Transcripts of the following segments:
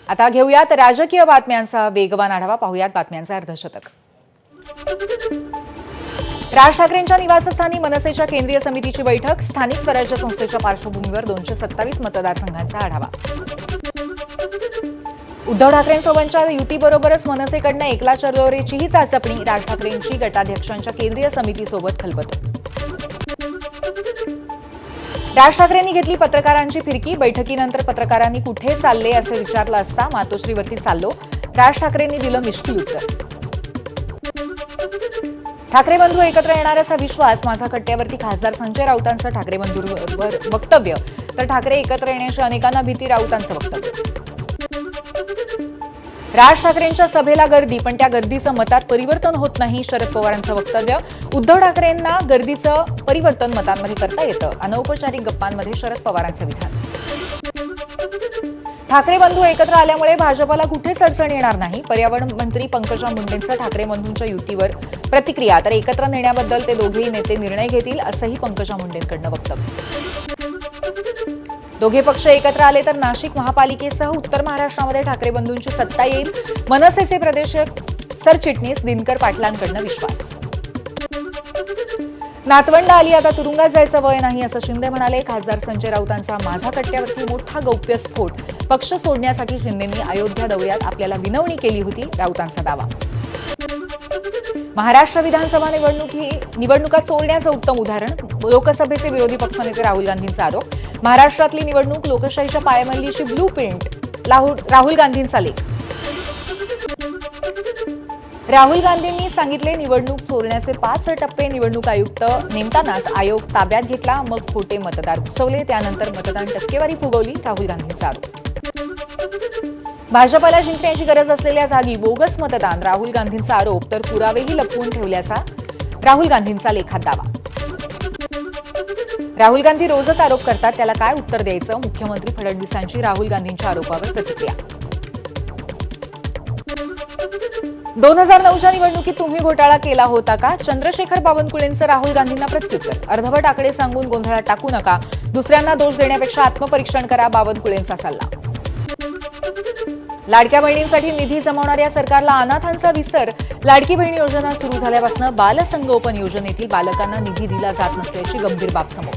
आता घेऊयात राजकीय बातम्यांचा वेगवान आढावा. पाहूयात बातम्यांचं अर्धशतक. राज ठाकरेंच्या निवासस्थानी मनसेच्या केंद्रीय समितीची बैठक. स्थानिक स्वराज्य संस्थेच्या पार्श्वभूमीवर 227 मतदारसंघांचा आढावा. उद्धव ठाकरेंसोबतच्या युतीबरोबरच मनसेकडनं एकला चलोरेचीही चाचपणी. राज ठाकरेंची गटाध्यक्षांच्या केंद्रीय समितीसोबत खलबत. राज ठाकरेंनी घेतली पत्रकारांची फिरकी. बैठकीनंतर पत्रकारांनी कुठे चालले असे विचारलं असता मातोश्रीवरती चाललो. राज ठाकरेंनी दिलं मिष्किल उत्तर. ठाकरे बंधू एकत्र येणार असा विश्वास माझा कट्ट्यावरती. खासदार संजय राऊतांचं ठाकरे बंधूंवर वक्तव्य. तर ठाकरे एकत्र येण्याची अनेकांना भीती. राऊतांचं वक्तव्य. राज ठाकरेंच्या सभेला गर्दी, पण त्या गर्दीचं मतात परिवर्तन होत नाही. शरद पवारांचं वक्तव्य. उद्धव ठाकरेंना गर्दीचं परिवर्तन मतांमध्ये करता येतं. अनौपचारिक गप्पांमध्ये शरद पवारांचं विधान. ठाकरे बंधू एकत्र आल्यामुळे भाजपला कुठेच अडचण येणार नाही. पर्यावरण मंत्री पंकजा मुंडेंचं ठाकरे बंधूंच्या युतीवर प्रतिक्रिया. तर एकत्र नेण्याबद्दल ते दोघेही नेते निर्णय घेतील असंही पंकजा मुंडेंकडनं वक्तव्य. दोघे पक्ष एकत्र आले तर नाशिक महापालिकेसह उत्तर महाराष्ट्रामध्ये ठाकरे बंधूंची सत्ता येईल. मनसेचे प्रदेश सरचिटणीस दिनकर पाटलांकडनं विश्वास. नातवंड आली, आता तुरुंगात जायचं वय नाही असं शिंदे म्हणाले. खासदार संजय राऊतांचा माझा कट्ट्यावरती मोठा गौप्यस्फोट. पक्ष सोडण्यासाठी शिंदेंनी अयोध्या दौऱ्यात आपल्याला विनवणी केली होती. राऊतांचा दावा. महाराष्ट्र विधानसभा निवडणुका चोरण्याचं उत्तम उदाहरण. लोकसभेचे विरोधी पक्षनेते राहुल गांधींचा आरोप. महाराष्ट्रातली निवडणूक लोकशाहीच्या पायमल्लीची ब्लू प्रिंट. राहुल गांधींचा लेख. राहुल गांधींनी सांगितले निवडणूक चोरण्याचे 5 टप्पे. निवडणूक आयुक्त नेमतानाच आयोग ताब्यात घेतला, मग खोटे मतदार घुसवले, त्यानंतर मतदान टक्केवारी फुगवली. राहुल गांधींचा आरोप. भाजपला जिंकण्याची गरज असलेल्या जागी बोगस मतदान. राहुल गांधींचा आरोप. तर पुरावेही लपवून ठेवल्याचा राहुल गांधींचा लेखात दावा. राहुल गांधी रोजच आरोप करतात, त्याला काय उत्तर द्यायचं. मुख्यमंत्री फडणवीसांची राहुल गांधींच्या आरोपावर प्रतिक्रिया. 2009च्या निवडणुकीत तुम्ही घोटाळा केला होता का? चंद्रशेखर बावनकुळेंचं राहुल गांधींना प्रत्युत्तर. अर्धवट आकडे सांगून गोंधळात टाकू नका. दुसऱ्यांना दोष देण्यापेक्षा आत्मपरीक्षण करा. बावनकुळेंचा सल्ला. लाडक्या बहिणींसाठी निधी जमवणाऱ्या सरकारला अनाथांचा विसर. लाडकी बहीण योजना सुरू झाल्यापासून बालसंगोपन योजनेतील बालकांना निधी दिला जात नसल्याची गंभीर बाब समोर.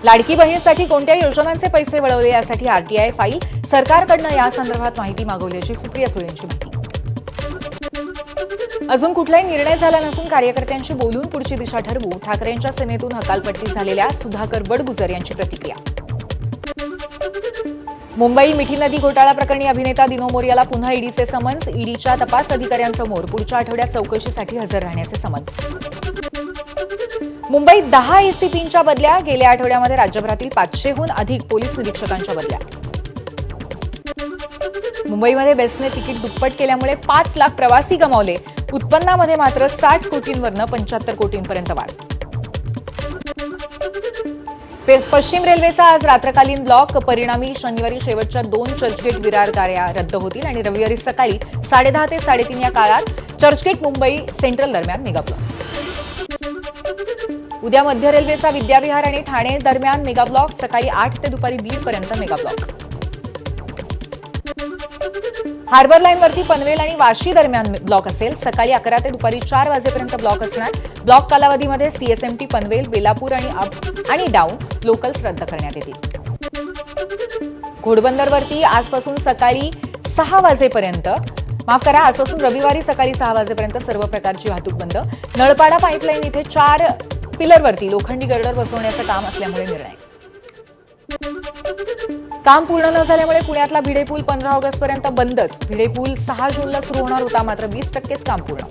लाडकी बहिणीसाठी कोणत्या योजनांचे पैसे वळवले यासाठी आरटीआय फाईल. सरकारकडनं यासंदर्भात माहिती मागवल्याची सुप्रिया सुळेंची माहिती. अजून कुठलाही निर्णय झाला नसून कार्यकर्त्यांशी बोलून पुढची दिशा ठरवू. ठाकरेंच्या सेनेतून हकालपट्टी झालेल्या सुधाकर बडगुजर यांची प्रतिक्रिया. मुंबई मिठी नदी घोटाळा प्रकरणी अभिनेता दिनो मोरियाला पुन्हा ईडीचे समन्स. ईडीच्या तपास अधिकाऱ्यांसमोर पुढच्या आठवड्यात चौकशीसाठी हजर राहण्याचे समन्स. मुंबईत 10 एसीपींच्या बदल्या. गेल्या आठवड्यामध्ये राज्यभरातील 500हून अधिक पोलीस निरीक्षकांच्या बदल्या. मुंबईमध्ये बेस्टने तिकीट दुप्पट केल्यामुळे 5 लाख प्रवासी गमावले. उत्पन्नामध्ये मात्र 60 कोटींवरनं 75 कोटींपर्यंत वाढ. पश्चिम रेल्वेचा आज रात्रकालीन ब्लॉक. परिणामी शनिवारी शेवटच्या 2 चर्चगेट विरार गाड्या रद्द होतील आणि रविवारी सकाळी 10:30 ते 3:30 या काळात चर्चगेट मुंबई सेंट्रल दरम्यान मेगा ब्लॉक. उद्या मध्य रेल्वेचा विद्याविहार आणि ठाणे दरम्यान मेगा ब्लॉक. सकाळी 8 ते दुपारी 1:30 पर्यंत मेगा ब्लॉक. हार्बर लाईनवरती पनवेल आणि वाशी दरम्यान ब्लॉक असेल. सकाळी 11 ते दुपारी 4 वाजेपर्यंत ब्लॉक असणार. ब्लॉक कालावधीमध्ये सीएसएमटी पनवेल, बेलापूर आणि अप आणि डाऊन लोकल्स रद्द करण्यात येतील. घोडबंदरवरती आजपासून सकाळी 6 वाजेपर्यंत आजपासून रविवारी सकाळी 6 वाजेपर्यंत सर्व प्रकारची वाहतूक बंद. नळपाडा पाईपलाईन इथे 4 पिलरवरती लोखंडी गर्डर बसवण्याचं काम असल्यामुळे निर्णय. काम पूर्ण न झाल्यामुळे पुण्यातला भिडे पूल 15 ऑगस्टपर्यंत बंदच. भिडे पूल 6 जूनला सुरू होणार होता, मात्र 20%च काम पूर्ण.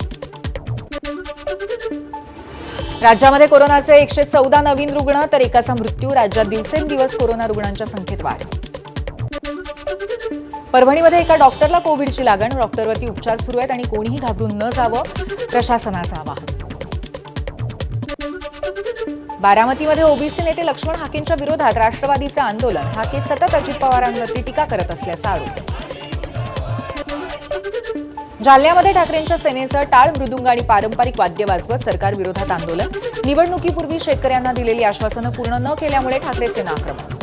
राज्यामध्ये कोरोनाचे 114 नवीन रुग्ण तर एकाचा मृत्यू. राज्यात दिवसेंदिवस कोरोना रुग्णांच्या संख्येत वाढ. परभणीमध्ये एका डॉक्टरला कोविडची लागण. डॉक्टरवरती उपचार सुरू आहेत आणि कोणीही घाबरून न जावं, प्रशासनाचं आवाहन. बारामतीमध्ये ओबीसी नेते लक्ष्मण हाकेंच्या विरोधात राष्ट्रवादीचे आंदोलन. हाके सतत अजित पवारांवरती टीका करत असल्याचा आरोप. जालन्यामध्ये ठाकरेंच्या सेनेचं टाळ मृदुंग आणि पारंपरिक वाद्य वाजवत सरकार विरोधात आंदोलन. निवडणुकीपूर्वी शेतकऱ्यांना दिलेली आश्वासनं पूर्ण न केल्यामुळे ठाकरे सेना आक्रमण.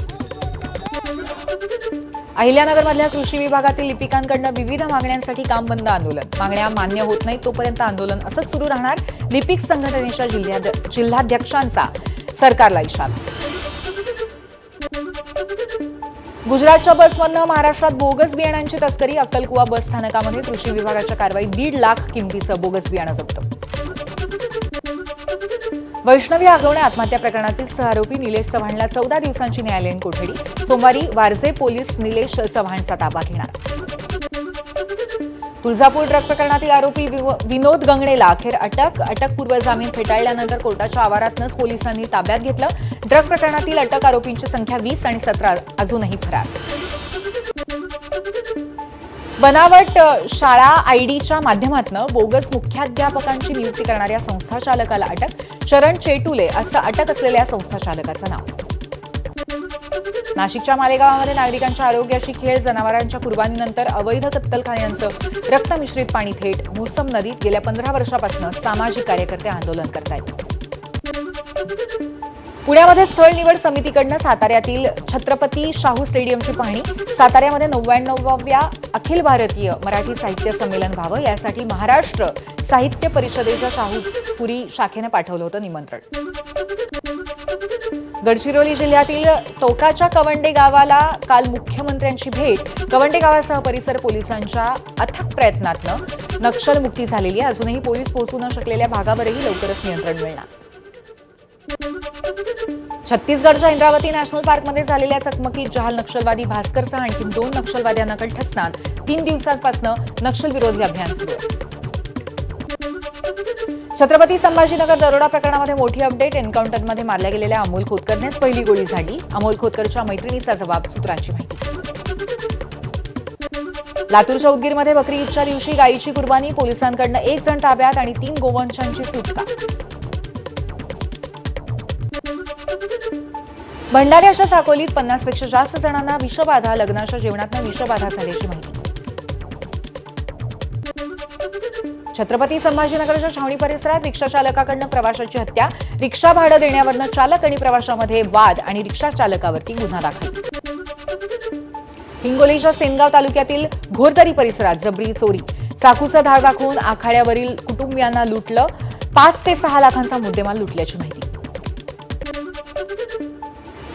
अहिल्यानगरमधल्या कृषी विभागातील लिपिकांकडून विविध मागण्यांसाठी काम बंद आंदोलन. मागण्या मान्य होत नाही तोपर्यंत आंदोलन असंच सुरू राहणार. लिपिक संघटनेच्या जिल्हाध्यक्षांचा सरकारला इशारा. गुजरातच्या बसमधनं महाराष्ट्रात बोगस बियाणांची तस्करी. अक्कलकुवा बस स्थानकामध्ये कृषी विभागाच्या कारवाईत 1.5 लाख किमतीचं बोगस बियाणं जप्त. वैष्णवी आगवणे आत्महत्या प्रकरणातील सहआरोपी निलेश चव्हाणला 14 दिवसांची न्यायालयीन कोठडी. सोमवारी वारजे पोलीस निलेश चव्हाणचा ताबा घेणार. तुळजापूर ड्रग प्रकरणातील आरोपी विनोद गंगणेला अखेर अटकपूर्व जामीन फेटाळल्यानंतर कोर्टाच्या आवारातूनच पोलिसांनी ताब्यात घेतलं. ड्रग प्रकरणातील अटक आरोपींची संख्या 20 आणि 17 अजूनही फरार. बनावट शाळा आयडीच्या माध्यमातून बोगस मुख्याध्यापकांची नियुक्ती करणाऱ्या संस्थाचालकाला अटक. शरण चेटुले असं अटक असलेल्या संस्थाचालकाचं नाव. नाशिकच्या मालेगावामध्ये नागरिकांच्या आरोग्याशी खेळ. जनावरांच्या कुर्बानीनंतर अवैध कत्तलखान्यांचं रक्तमिश्रित पाणी थेट मोसम नदीत. गेल्या 15 वर्षापासून सामाजिक कार्यकर्ते आंदोलन करतायत. पुण्यामध्ये स्थळ निवड समितीकडून साताऱ्यातील छत्रपती शाहू स्टेडियमची पाहणी. साताऱ्यामध्ये 99व्या अखिल भारतीय मराठी साहित्य संमेलन व्हावं यासाठी महाराष्ट्र साहित्य परिषदेच्या शाहूपुरी शाखेनं पाठवलं होतं निमंत्रण. गडचिरोली जिल्ह्यातील टोकाच्या कवंडे गावाला काल मुख्यमंत्र्यांची भेट. कवंडे गावासह परिसर पोलिसांच्या अथक प्रयत्नातनं नक्षलमुक्ती झालेली आहे. अजूनही पोलीस पोहोचू न शकलेल्या भागावरही लवकरच नियंत्रण मिळणार. छत्तीसगडच्या इंद्रावती नॅशनल पार्कमध्ये झालेल्या चकमकीत जहाल नक्षलवादी भास्करसह आणखी 2 नक्षलवाद्यांना कंठस्नान. 3 दिवसांपासून नक्षलविरोधी अभियान सुरू आहे. छत्रपती संभाजीनगर दरोडा प्रकरणामध्ये मोठी अपडेट. एन्काउंटरमध्ये मारल्या गेलेल्या अमोल खोतकरनेच पहिली गोळी झाडली. अमोल खोतकरच्या मैत्रिणीचा जबाब. सूत्रांची माहिती. लातूरच्या उदगीरमध्ये बकरी ईदच्या दिवशी गायीची कुर्बानी. पोलिसांकडून 1 जण ताब्यात आणि 3 गोवंशांची सुटका. भंडाऱ्याच्या साकोलीत 50 पेक्षा जास्त जणांना विषबाधा. लग्नाच्या जेवणातनं विषबाधा झाल्याची माहिती. छत्रपती संभाजीनगरच्या छावणी परिसरात रिक्षा चालकाकडून प्रवाशाची हत्या. रिक्षा भाडं देण्यावरनं चालक आणि प्रवाशामध्ये वाद आणि रिक्षा चालकावरती गुन्हा दाखल. हिंगोलीच्या सेनगाव तालुक्यातील घोरदरी परिसरात जबरी चोरी. चाकूचा धाक दाखवून आखाड्यावरील कुटुंबियांना लुटलं. 5 ते 6 लाखांचा मुद्देमाल लुटल्याची माहिती.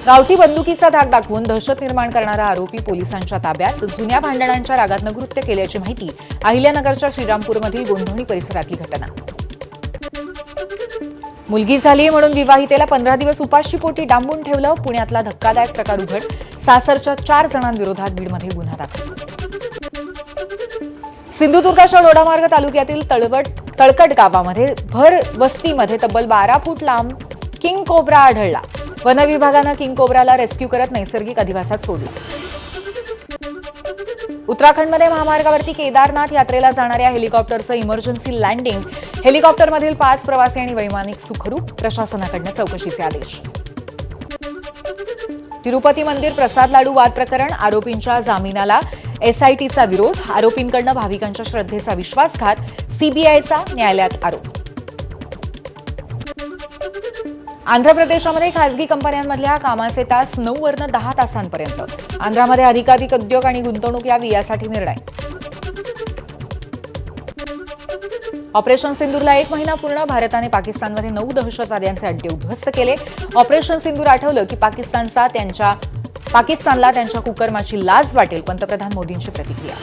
गावठी बंदुकीचा धाक दाखवून दहशत निर्माण करणारा आरोपी पोलिसांच्या ताब्यात. जुन्या भांडणांच्या रागातनं कृत्य केल्याची माहिती. अहिल्यानगरच्या श्रीरामपूरमधील गोंधवणी परिसरातली घटना. मुलगी झाली म्हणून विवाहितेला 15 दिवस उपाशीपोटी डांबून ठेवलं. पुण्यातला धक्कादायक प्रकार उघड. सासरच्या 4 जणांविरोधात बीडमध्ये गुन्हा दाखल. सिंधुदुर्गाच्या लोढामार्ग तालुक्यातील तळकट गावामध्ये भर वस्तीमध्ये तब्बल 12 फूट लांब किंग कोब्रा आढळला. वन विभागानं किंग कोब्राला रेस्क्यू करत नैसर्गिक अधिवासात सोडलं. उत्तराखंडमध्ये महामार्गावरती केदारनाथ यात्रेला जाणाऱ्या हेलिकॉप्टरचं इमर्जन्सी लँडिंग. हेलिकॉप्टरमधील 5 प्रवासी आणि वैमानिक सुखरूप. प्रशासनाकडून चौकशीचे आदेश. तिरुपती मंदिर प्रसाद लाडू वाद प्रकरण. आरोपींच्या जामिनाला एसआयटीचा विरोध. आरोपींकडून भाविकांच्या श्रद्धेचा विश्वासघात. सीबीआयचा न्यायालयात आरोप. आंध्र प्रदेशामध्ये खासगी कंपन्यांमधल्या कामाचे तास 9 वरून 10 तासांपर्यंत. आंध्रामध्ये अधिकाधिक उद्योग आणि गुंतवणूक यावी यासाठी निर्णय. ऑपरेशन सिंदूरला 1 महिना पूर्ण. भारताने पाकिस्तानमध्ये 9 दहशतवाद्यांचे अड्डे उद्ध्वस्त केले. ऑपरेशन सिंदूर आठवलं की पाकिस्तानला त्यांच्या कुकर्माची लाज वाटेल. पंतप्रधान मोदींची प्रतिक्रिया.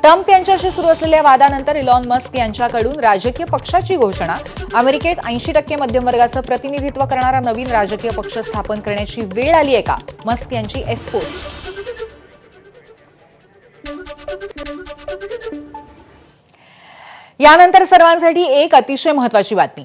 ट्रम्प यांच्याशी सुरू असलेल्या वादानंतर इलॉन मस्क यांच्याकडून राजकीय पक्षाची घोषणा. अमेरिकेत 80% मध्यमवर्गाचं प्रतिनिधित्व करणारा नवीन राजकीय पक्ष स्थापन करण्याची वेळ आली आहे का? मस्क यांची एक्स पोस्ट. यानंतर सर्वांसाठी एक अतिशय महत्त्वाची बातमी.